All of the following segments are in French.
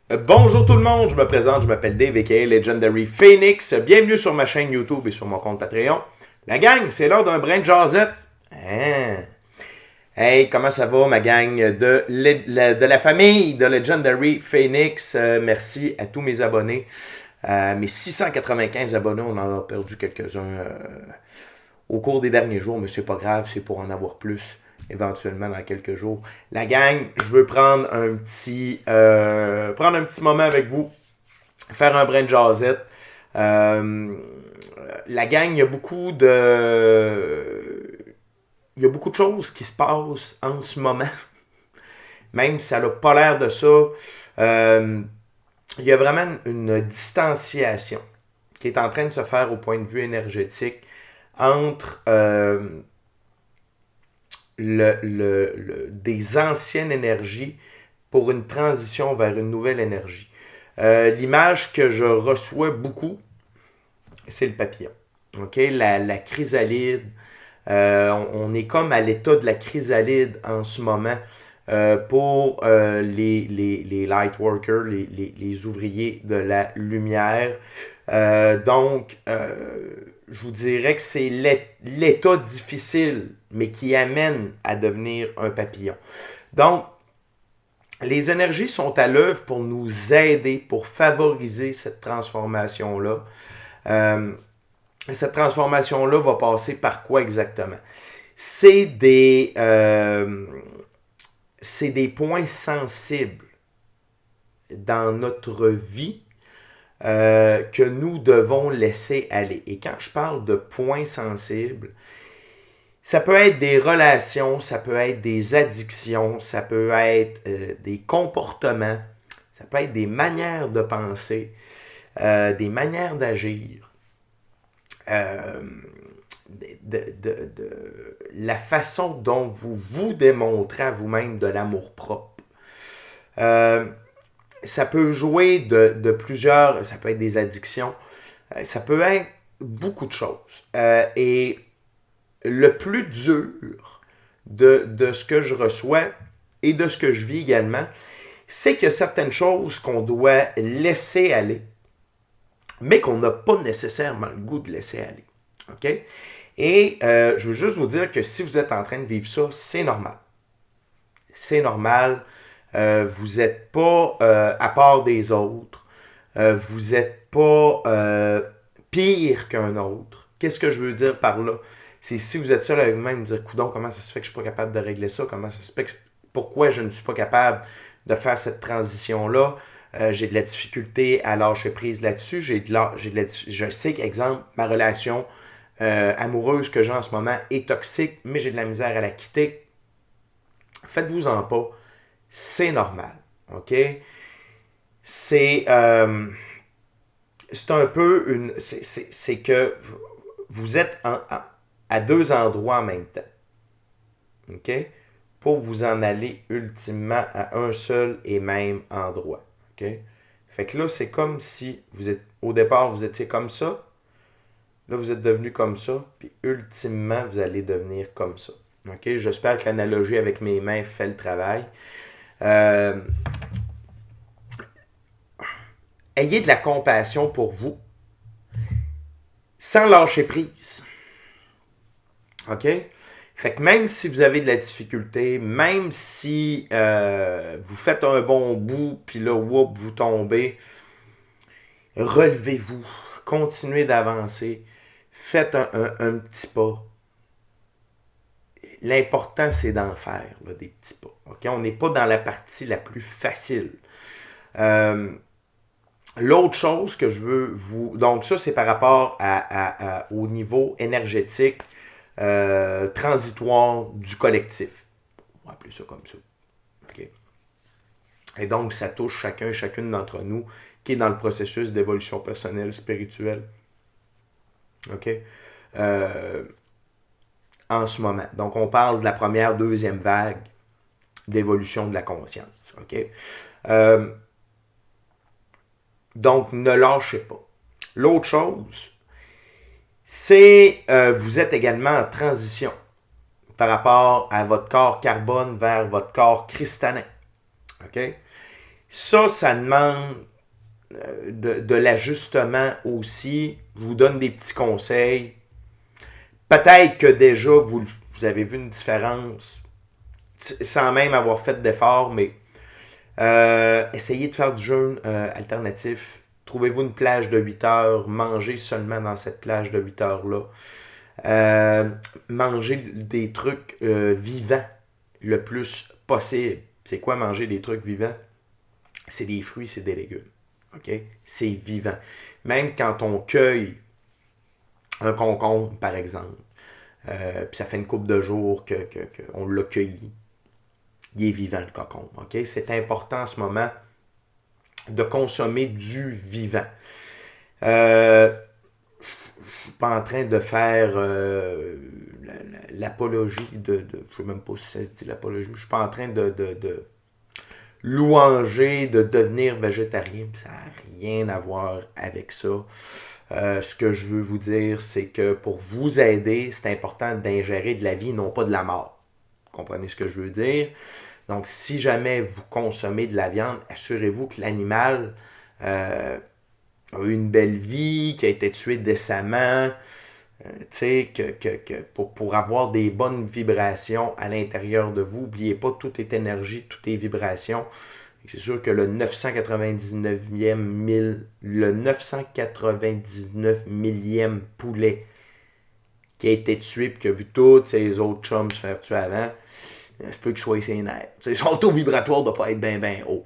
Bonjour tout le monde, je me présente, je m'appelle Dave aka Legendary Phoenix. Bienvenue sur ma chaîne YouTube et sur mon compte Patreon. La gang, c'est l'heure d'un brin de jazzette. Hein? Hey, comment ça va ma gang de la famille de Legendary Phoenix? Merci à tous mes abonnés. Mes 695 abonnés, on en a perdu quelques-uns au cours des derniers jours, mais c'est pas grave, c'est pour en avoir plus éventuellement dans quelques jours. La gang, je veux prendre un petit moment avec vous, faire un brin de jazzette. La gang, il y a beaucoup de choses qui se passent en ce moment, même si ça n'a pas l'air de ça. Il y a vraiment une distanciation qui est en train de se faire au point de vue énergétique entre des anciennes énergies pour une transition vers une nouvelle énergie. L'image que je reçois beaucoup, c'est le papillon. Okay? La chrysalide. On est comme à l'état de la chrysalide en ce moment pour les light workers, les ouvriers de la lumière. Donc, je vous dirais que c'est l'état difficile, mais qui amène à devenir un papillon. Donc, les énergies sont à l'œuvre pour nous aider, pour favoriser cette transformation-là. Cette transformation-là va passer par quoi exactement? C'est des points sensibles dans notre vie que nous devons laisser aller. Et quand je parle de points sensibles, ça peut être des relations, ça peut être des addictions, ça peut être des comportements, ça peut être des manières de penser, des manières d'agir, la façon dont vous vous démontrez à vous-même de l'amour-propre. Ça peut jouer de plusieurs, ça peut être des addictions, ça peut être beaucoup de choses. Et le plus dur de ce que je reçois et de ce que je vis également, c'est qu'il y a certaines choses qu'on doit laisser aller, mais qu'on n'a pas nécessairement le goût de laisser aller. OK? Et je veux juste vous dire que si vous êtes en train de vivre ça, c'est normal. C'est normal. Vous n'êtes pas à part des autres. Vous n'êtes pas pire qu'un autre. Qu'est-ce que je veux dire par là? C'est si vous êtes seul avec vous-même, dire, coudonc, comment ça se fait que je ne suis pas capable de régler ça? Comment ça se fait que pourquoi je ne suis pas capable de faire cette transition-là? J'ai de la difficulté à lâcher prise là-dessus. Je sais qu'exemple, ma relation amoureuse que j'ai en ce moment est toxique, mais j'ai de la misère à la quitter. Faites-vous-en pas. C'est normal. OK? C'est un peu une. C'est que vous êtes à deux endroits en même temps. OK? Pour vous en aller ultimement à un seul et même endroit. OK? Fait que là, c'est comme si au départ, vous étiez comme ça. Là, vous êtes devenu comme ça. Puis ultimement, vous allez devenir comme ça. OK? J'espère que l'analogie avec mes mains fait le travail. Ayez de la compassion pour vous sans lâcher prise. OK? Fait que même si vous avez de la difficulté, même si vous faites un bon bout, puis là, whoop, vous tombez, relevez-vous, continuez d'avancer, faites un petit pas. L'important, c'est d'en faire, là, des petits pas. Okay? On n'est pas dans la partie la plus facile. L'autre chose que je veux vous... Donc ça, c'est par rapport au niveau énergétique transitoire du collectif. On va appeler ça comme ça. Okay. Et donc, ça touche chacun et chacune d'entre nous qui est dans le processus d'évolution personnelle, spirituelle. OK? En ce moment. Donc, on parle de la première, deuxième vague d'évolution de la conscience. OK? Donc, ne lâchez pas. L'autre chose, c'est vous êtes également en transition par rapport à votre corps carbone vers votre corps cristallin. OK? Ça demande de l'ajustement aussi. Je vous donne des petits conseils. Peut-être que déjà, vous avez vu une différence sans même avoir fait d'effort, mais essayez de faire du jeûne alternatif. Trouvez-vous une plage de 8 heures. Mangez seulement dans cette plage de 8 heures-là. Mangez des trucs vivants le plus possible. C'est quoi manger des trucs vivants? C'est des fruits, c'est des légumes. OK? C'est vivant. Même quand on cueille un concombre, par exemple, puis ça fait une couple de jours qu'on l'a cueilli, il est vivant, le concombre. OK? C'est important en ce moment de consommer du vivant. Je suis pas en train de faire l'apologie je ne sais même pas si ça se dit l'apologie, je suis pas en train de louanger de devenir végétarien, ça n'a rien à voir avec ça. Ce que je veux vous dire, c'est que pour vous aider, c'est important d'ingérer de la vie, non pas de la mort. Vous comprenez ce que je veux dire? Donc, si jamais vous consommez de la viande, assurez-vous que l'animal a eu une belle vie, qui a été tué décemment, pour avoir des bonnes vibrations à l'intérieur de vous. N'oubliez pas, tout est énergie, tout est vibration. C'est sûr que le 999 millième poulet qui a été tué et qui a vu tous ses autres chums se faire tuer avant, c'est peut qu'il soit ses nerfs. Son taux vibratoire ne doit pas être bien haut.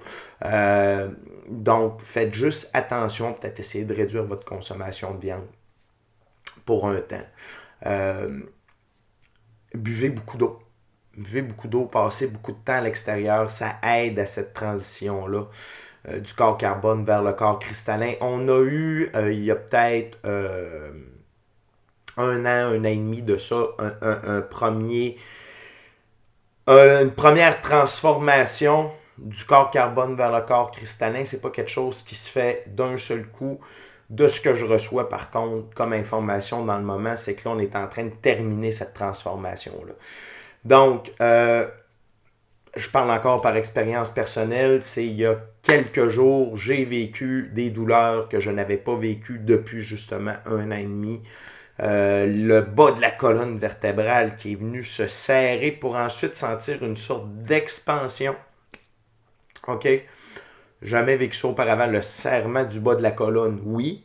Donc, faites juste attention, peut-être essayer de réduire votre consommation de viande pour un temps. Buvez beaucoup d'eau. Buvez beaucoup d'eau, passez beaucoup de temps à l'extérieur, ça aide à cette transition-là du corps carbone vers le corps cristallin. On a eu, il y a peut-être un an et demi de ça, une première transformation du corps carbone vers le corps cristallin. C'est pas quelque chose qui se fait d'un seul coup. De ce que je reçois, par contre, comme information dans le moment, c'est que là, on est en train de terminer cette transformation-là. Donc, je parle encore par expérience personnelle, c'est il y a quelques jours, j'ai vécu des douleurs que je n'avais pas vécues depuis justement un an et demi. Le bas de la colonne vertébrale qui est venu se serrer pour ensuite sentir une sorte d'expansion. OK? Jamais vécu ça auparavant, le serrement du bas de la colonne, oui.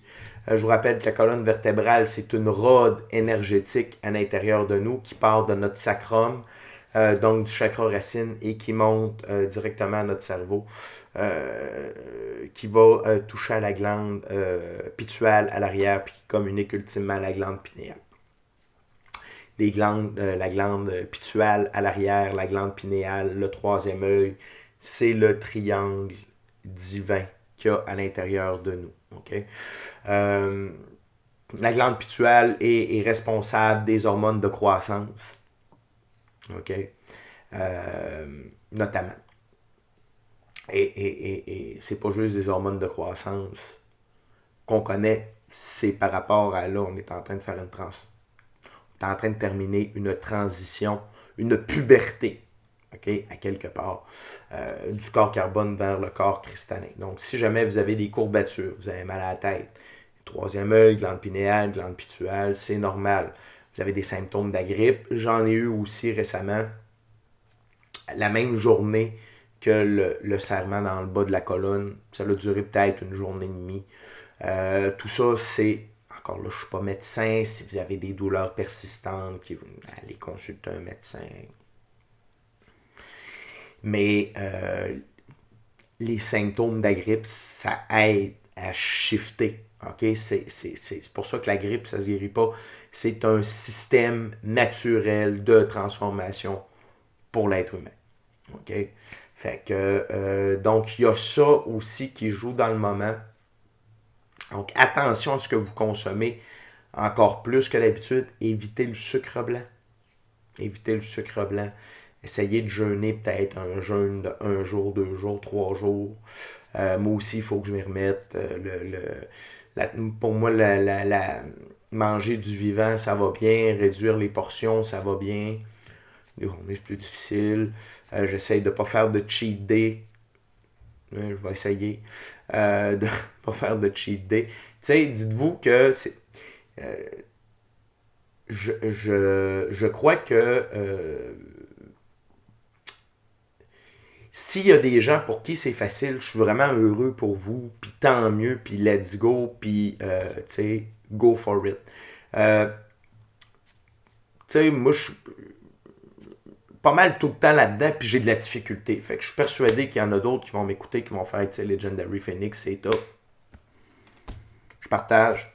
Je vous rappelle que la colonne vertébrale, c'est une rôde énergétique à l'intérieur de nous qui part de notre sacrum, donc du chakra racine, et qui monte directement à notre cerveau, qui va toucher à la glande pituale à l'arrière, puis qui communique ultimement à la glande pinéale. La glande pituale à l'arrière, la glande pinéale, le troisième œil, c'est le triangle divin qu'il y a à l'intérieur de nous. Okay? La glande pituale est responsable des hormones de croissance. Okay? Notamment. Et c'est pas juste des hormones de croissance qu'on connaît, c'est par rapport à là, on est en train de faire on est en train de terminer une transition, une puberté. Okay, à quelque part, du corps carbone vers le corps cristallin. Donc, si jamais vous avez des courbatures, vous avez mal à la tête, troisième œil, glande pinéale, glande pituale, c'est normal. Vous avez des symptômes de la grippe. J'en ai eu aussi récemment, la même journée que le serrement dans le bas de la colonne. Ça a duré peut-être une journée et demie. Tout ça, c'est... Encore là, je ne suis pas médecin. Si vous avez des douleurs persistantes, allez consulter un médecin. Mais les symptômes de la grippe, ça aide à shifter. Okay? C'est pour ça que la grippe, ça ne se guérit pas. C'est un système naturel de transformation pour l'être humain. Okay? Fait que, donc, il y a ça aussi qui joue dans le moment. Donc, attention à ce que vous consommez encore plus que d'habitude. Évitez le sucre blanc. Évitez le sucre blanc. Essayez de jeûner peut-être un jeûne de 1 jour, 2 jours, 3 jours. Moi aussi, il faut que je m'y remette. Pour moi, manger du vivant, ça va bien. Réduire les portions, ça va bien. Les journées, c'est plus difficile. J'essaye de ne pas faire de cheat day. Je vais essayer de ne pas faire de cheat day. Tu sais, dites-vous que euh, je crois que s'il y a des gens pour qui c'est facile, je suis vraiment heureux pour vous, puis tant mieux, puis let's go, puis tu sais, go for it. Euh, tu sais, moi, je suis pas mal tout le temps là-dedans, puis j'ai de la difficulté. Fait que je suis persuadé qu'il y en a d'autres qui vont m'écouter, qui vont faire, tu sais, Legendary Phoenix, c'est top. Je partage.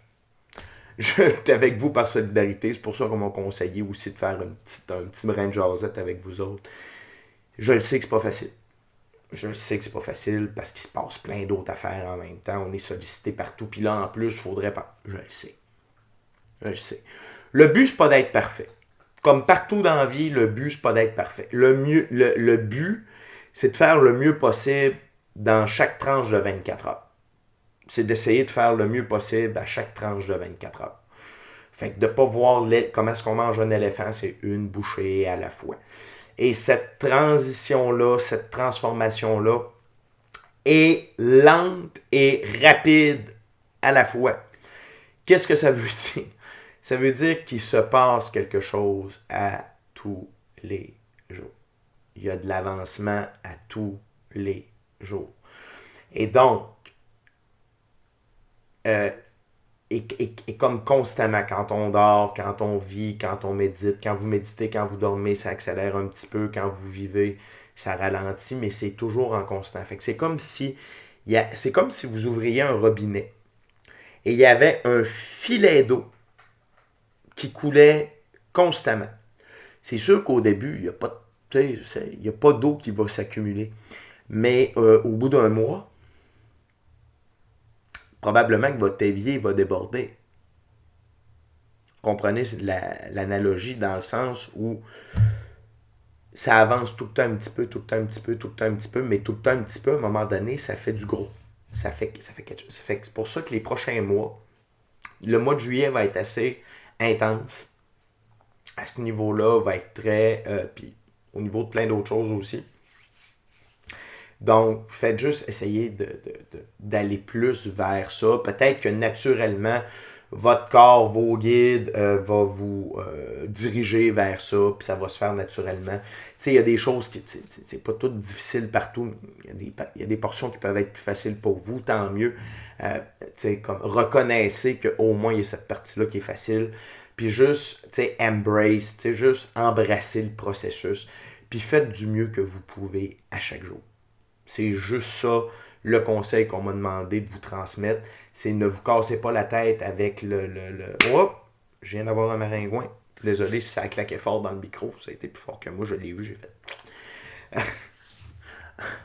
Je suis avec vous par solidarité. C'est pour ça qu'on m'a conseillé aussi de faire un petit brin de jasette avec vous autres. Je le sais que c'est pas facile. Je le sais que c'est pas facile parce qu'il se passe plein d'autres affaires en même temps. On est sollicité partout. Puis là, en plus, il faudrait pas. Je le sais. Je le sais. Le but, c'est pas d'être parfait. Comme partout dans la vie, le but, c'est pas d'être parfait. Le but, c'est de faire le mieux possible dans chaque tranche de 24 heures. C'est d'essayer de faire le mieux possible à chaque tranche de 24 heures. Fait que de ne pas voir comment est-ce qu'on mange un éléphant, c'est une bouchée à la fois. Et cette transition-là, cette transformation-là est lente et rapide à la fois. Qu'est-ce que ça veut dire? Ça veut dire qu'il se passe quelque chose à tous les jours. Il y a de l'avancement à tous les jours. Et donc, et comme constamment, quand on dort, quand on vit, quand on médite, quand vous méditez, quand vous dormez, ça accélère un petit peu, quand vous vivez, ça ralentit, mais c'est toujours en constant. Fait que c'est comme si vous ouvriez un robinet et il y avait un filet d'eau qui coulait constamment. C'est sûr qu'au début, il n'y a pas d'eau qui va s'accumuler. Mais au bout d'un mois, probablement que votre évier va déborder. Comprenez l'analogie dans le sens où ça avance tout le temps un petit peu, tout le temps un petit peu, tout le temps un petit peu, mais tout le temps un petit peu, à un moment donné, ça fait du gros. Ça fait quelque chose. C'est pour ça que les prochains mois, le mois de juillet va être assez intense. À ce niveau-là, va être très... puis au niveau de plein d'autres choses aussi. Donc, faites juste essayer d'aller plus vers ça. Peut-être que naturellement, votre corps, vos guides, va vous diriger vers ça, puis ça va se faire naturellement. Tu sais, il y a des choses qui, c'est pas tout difficile partout. Il y a des portions qui peuvent être plus faciles pour vous, tant mieux. Tu sais, comme reconnaissez qu'au moins il y a cette partie-là qui est facile. Puis juste, tu sais, embrace, tu sais, juste embrasser le processus. Puis faites du mieux que vous pouvez à chaque jour. C'est juste ça le conseil qu'on m'a demandé de vous transmettre. C'est ne vous cassez pas la tête avec Oh! Je viens d'avoir un maringouin. Désolé si ça a claqué fort dans le micro. Ça a été plus fort que moi. Je l'ai vu, j'ai fait.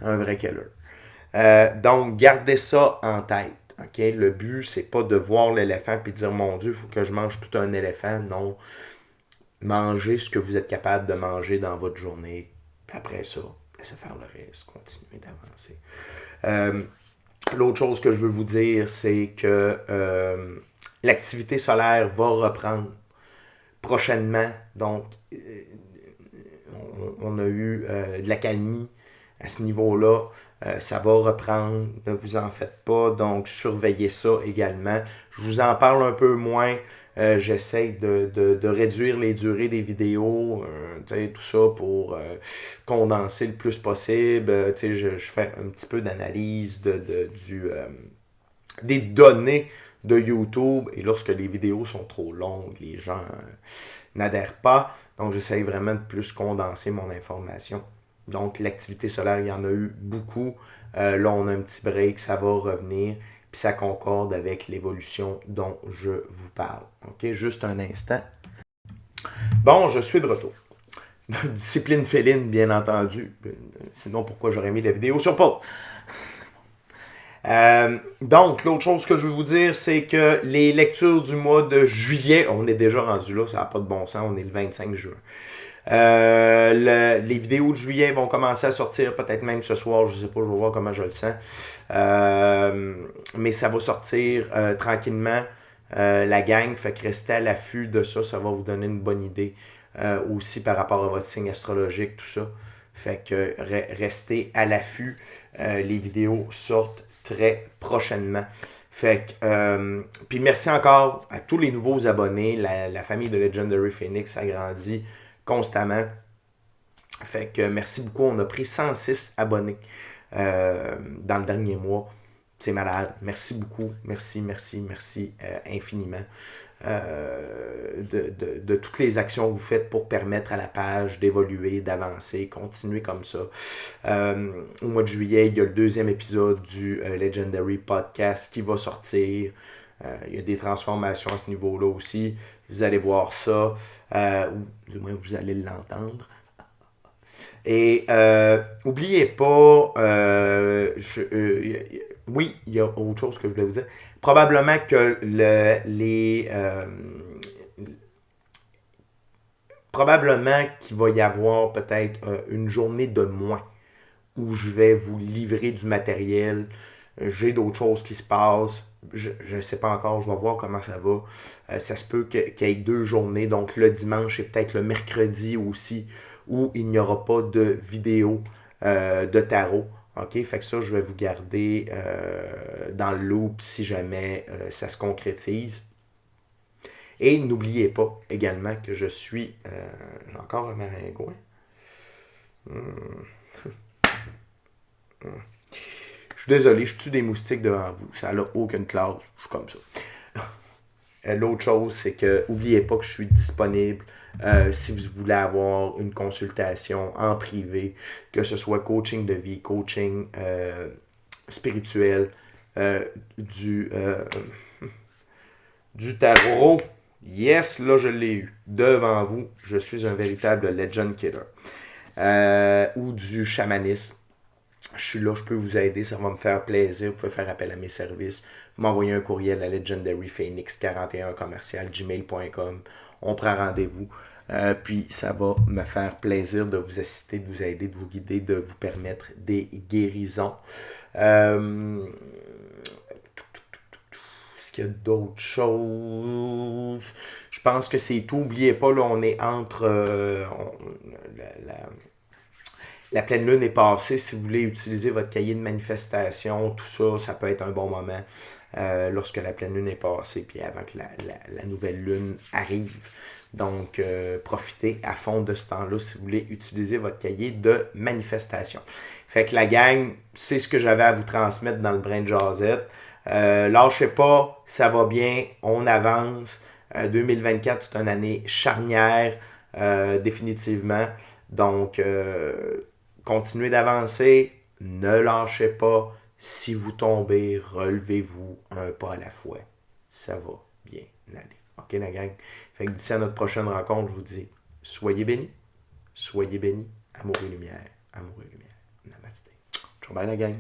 Un vrai killer. Donc, gardez ça en tête. Okay? Le but, c'est pas de voir l'éléphant et de dire mon Dieu, il faut que je mange tout un éléphant. Non. Mangez ce que vous êtes capable de manger dans votre journée. Puis après ça, laissez faire le reste. Continuez d'avancer. L'autre chose que je veux vous dire, c'est que l'activité solaire va reprendre prochainement. Donc, on a eu de l'accalmie à ce niveau-là. Ça va reprendre, ne vous en faites pas. Donc, surveillez ça également. Je vous en parle un peu moins. J'essaie de réduire les durées des vidéos, tout ça pour condenser le plus possible. Je fais un petit peu d'analyse des données de YouTube. Et lorsque les vidéos sont trop longues, les gens n'adhèrent pas. Donc, j'essaie vraiment de plus condenser mon information. Donc, l'activité solaire, il y en a eu beaucoup. Là, on a un petit break, ça va revenir. Puis ça concorde avec l'évolution dont je vous parle. OK? Juste un instant. Bon, je suis de retour. Discipline féline, bien entendu. Sinon, pourquoi j'aurais mis la vidéo sur pause? Donc, l'autre chose que je veux vous dire, c'est que les lectures du mois de juillet, on est déjà rendu là, ça n'a pas de bon sens, on est le 25 juin. Les vidéos de juillet vont commencer à sortir, peut-être même ce soir, je sais pas, je vais voir comment je le sens. Mais ça va sortir tranquillement, la gang, fait que restez à l'affût de ça, ça va vous donner une bonne idée aussi par rapport à votre signe astrologique, tout ça. Fait que restez à l'affût. les vidéos sortent très prochainement. Fait que, puis merci encore à tous les nouveaux abonnés. La famille de Legendary Phoenix agrandit constamment. Fait que merci beaucoup. On a pris 106 abonnés dans le dernier mois. C'est malade. Merci beaucoup. Merci infiniment. De toutes les actions que vous faites pour permettre à la page d'évoluer, d'avancer, continuer comme ça. Au mois de juillet, il y a le 2e épisode du Legendary Podcast qui va sortir. Il y a des transformations à ce niveau-là aussi. Vous allez voir ça, ou du moins vous allez l'entendre. Et n'oubliez pas, oui, il y a autre chose que je voulais vous dire. Probablement que probablement qu'il va y avoir peut-être une journée de moins où je vais vous livrer du matériel. J'ai d'autres choses qui se passent. Je ne sais pas encore, je vais voir comment ça va. Ça se peut qu'il y ait 2 journées, donc le dimanche et peut-être le mercredi aussi, où il n'y aura pas de vidéo de tarot. OK? Fait que ça, je vais vous garder dans le loop si jamais ça se concrétise. Et n'oubliez pas également que je suis... j'ai encore un maringouin. Je suis désolé, je tue des moustiques devant vous. Ça n'a aucune classe. Je suis comme ça. L'autre chose, c'est que n'oubliez pas que je suis disponible si vous voulez avoir une consultation en privé, que ce soit coaching de vie, coaching spirituel, du tarot. Yes, là je l'ai eu. Devant vous, je suis un véritable legend killer. Ou du chamanisme. Je suis là, je peux vous aider, ça va me faire plaisir. Vous pouvez faire appel à mes services. Vous m'envoyez un courriel à legendaryphoenix41@gmail.com. On prend rendez-vous. Puis ça va me faire plaisir de vous assister, de vous aider, de vous guider, de vous permettre des guérisons. Est-ce qu'il y a d'autres choses? Je pense que c'est tout. N'oubliez pas, là, on est entre... la pleine lune est passée. Si vous voulez utiliser votre cahier de manifestation, tout ça, ça peut être un bon moment lorsque la pleine lune est passée, puis avant que la nouvelle lune arrive. Donc, profitez à fond de ce temps-là si vous voulez utiliser votre cahier de manifestation. Fait que la gang, c'est ce que j'avais à vous transmettre dans le Brin de Jazette. Lâchez pas, ça va bien, on avance. 2024, c'est une année charnière, définitivement. Donc, continuez d'avancer, ne lâchez pas. Si vous tombez, relevez-vous un pas à la fois. Ça va bien aller. OK, la gang? Fait que d'ici à notre prochaine rencontre, je vous dis, soyez bénis, amour et lumière, amour et lumière. Namasté. Ciao, bye la gang.